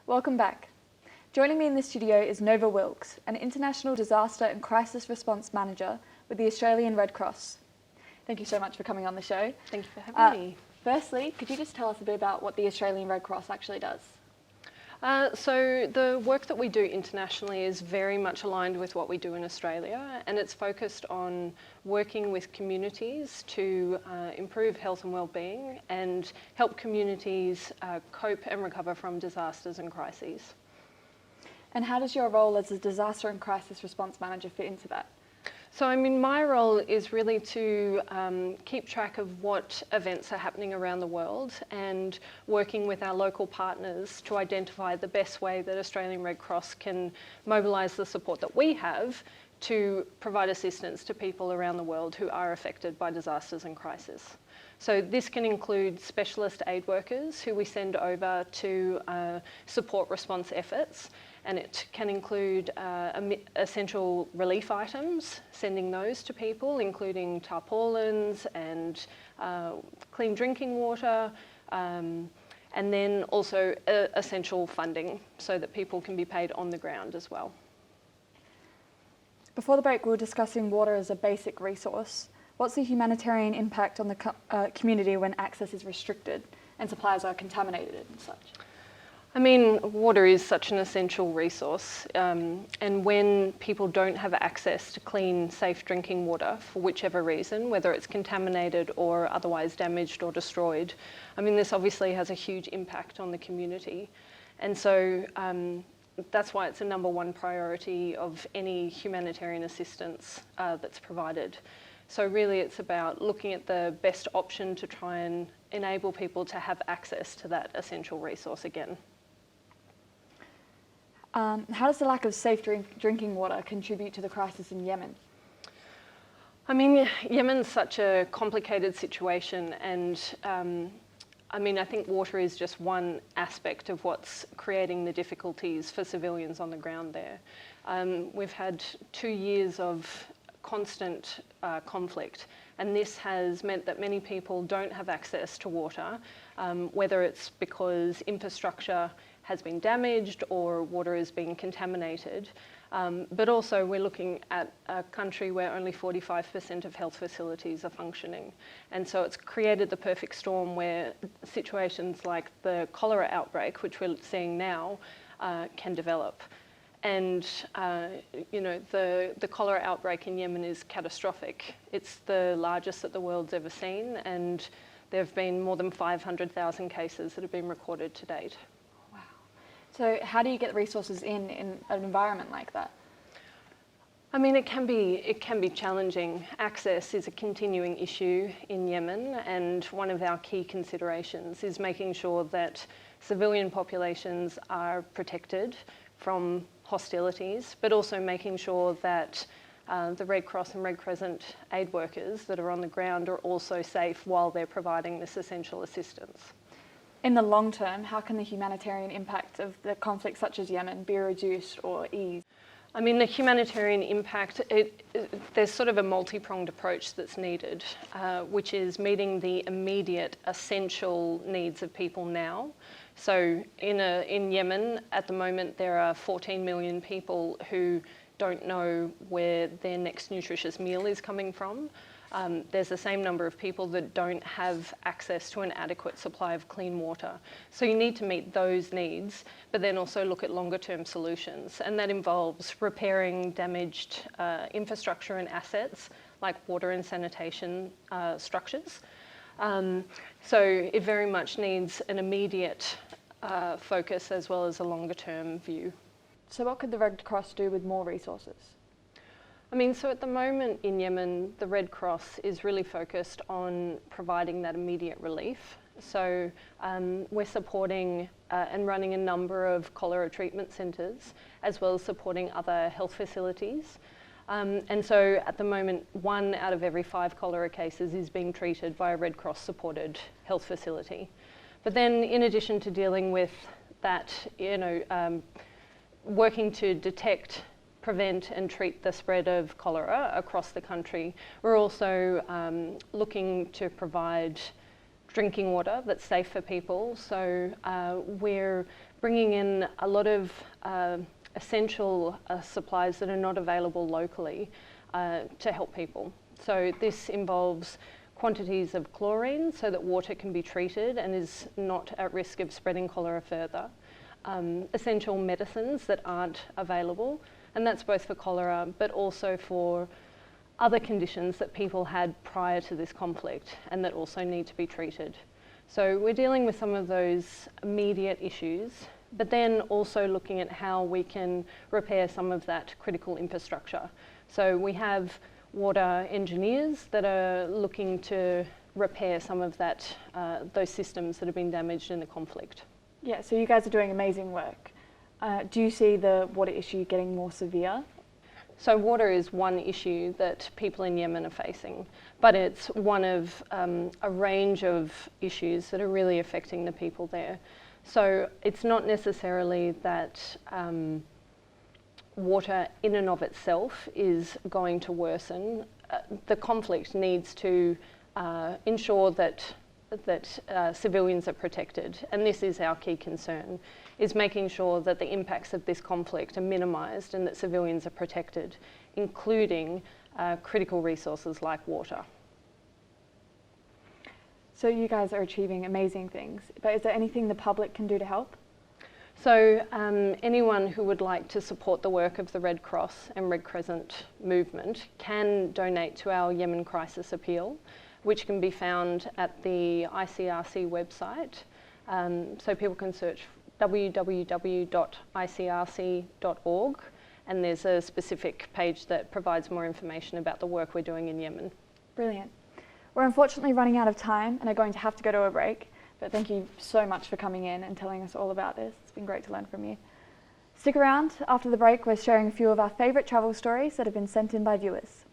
Welcome back. Joining me in the studio is Nova Wilks, an international disaster and crisis response manager with the Australian Red Cross. Thank you so much for coming on the show. Thank you for having me. Firstly, could you just tell us a bit about what the Australian Red Cross actually does? So the work that we do internationally is very much aligned with what we do in Australia, and it's focused on working with communities to improve health and well-being and help communities cope and recover from disasters and crises. And how does your role as a disaster and crisis response manager fit into that? So, my role is really to keep track of what events are happening around the world and working with our local partners to identify the best way that Australian Red Cross can mobilise the support that we have to provide assistance to people around the world who are affected by disasters and crises. So this can include specialist aid workers who we send over to support response efforts, and it can include essential relief items, sending those to people, including tarpaulins and clean drinking water, and then also essential funding so that people can be paid on the ground as well. Before the break, we were discussing water as a basic resource. What's the humanitarian impact on the community when access is restricted and supplies are contaminated and such? Water is such an essential resource, and when people don't have access to clean, safe drinking water for whichever reason, whether it's contaminated or otherwise damaged or destroyed, this obviously has a huge impact on the community. And so that's why it's a number one priority of any humanitarian assistance that's provided. So really it's about looking at the best option to try and enable people to have access to that essential resource again. How does the lack of safe drinking water contribute to the crisis in Yemen? Yemen's such a complicated situation, and I think water is just one aspect of what's creating the difficulties for civilians on the ground there. We've had 2 years of constant conflict, and this has meant that many people don't have access to water, whether it's because infrastructure has been damaged or water is being contaminated. But also we're looking at a country where only 45% of health facilities are functioning. And so it's created the perfect storm where situations like the cholera outbreak, which we're seeing now, can develop. And the cholera outbreak in Yemen is catastrophic. It's the largest that the world's ever seen, and there have been more than 500,000 cases that have been recorded to date. Wow. So how do you get resources in an environment like that? It can be challenging. Access is a continuing issue in Yemen, and one of our key considerations is making sure that civilian populations are protected from hostilities, but also making sure that the Red Cross and Red Crescent aid workers that are on the ground are also safe while they're providing this essential assistance. In the long term, how can the humanitarian impact of the conflict such as Yemen be reduced or eased? The humanitarian impact, there's sort of a multi-pronged approach that's needed, which is meeting the immediate essential needs of people now. So in Yemen, at the moment, there are 14 million people who don't know where their next nutritious meal is coming from. There's the same number of people that don't have access to an adequate supply of clean water. So you need to meet those needs, but then also look at longer term solutions. And that involves repairing damaged infrastructure and assets like water and sanitation structures. So it very much needs an immediate focus as well as a longer term view. So what could the Red Cross do with more resources? So at the moment in Yemen, the Red Cross is really focused on providing that immediate relief. So we're supporting and running a number of cholera treatment centres, as well as supporting other health facilities. And so at the moment, 1 out of every 5 cholera cases is being treated by a Red Cross supported health facility. But then in addition to dealing with that, working to detect, prevent and treat the spread of cholera across the country, we're also looking to provide drinking water that's safe for people. So we're bringing in a lot of essential supplies that are not available locally to help people. So this involves quantities of chlorine so that water can be treated and is not at risk of spreading cholera further. Essential medicines that aren't available, and that's both for cholera but also for other conditions that people had prior to this conflict and that also need to be treated. So we're dealing with some of those immediate issues, but then also looking at how we can repair some of that critical infrastructure. So we have water engineers that are looking to repair some of that, those systems that have been damaged in the conflict. Yeah, so you guys are doing amazing work. Do you see the water issue getting more severe? So water is one issue that people in Yemen are facing, but it's one of a range of issues that are really affecting the people there. So it's not necessarily that water in and of itself is going to worsen. The conflict needs to ensure that civilians are protected, and this is our key concern, is making sure that the impacts of this conflict are minimised and that civilians are protected, including critical resources like water. So you guys are achieving amazing things, but is there anything the public can do to help? So anyone who would like to support the work of the Red Cross and Red Crescent movement can donate to our Yemen Crisis Appeal, which can be found at the ICRC website. So people can search www.icrc.org, and there's a specific page that provides more information about the work we're doing in Yemen. Brilliant. We're unfortunately running out of time and are going to have to go to a break, but thank you so much for coming in and telling us all about this. It's been great to learn from you. Stick around. After the break, we're sharing a few of our favourite travel stories that have been sent in by viewers.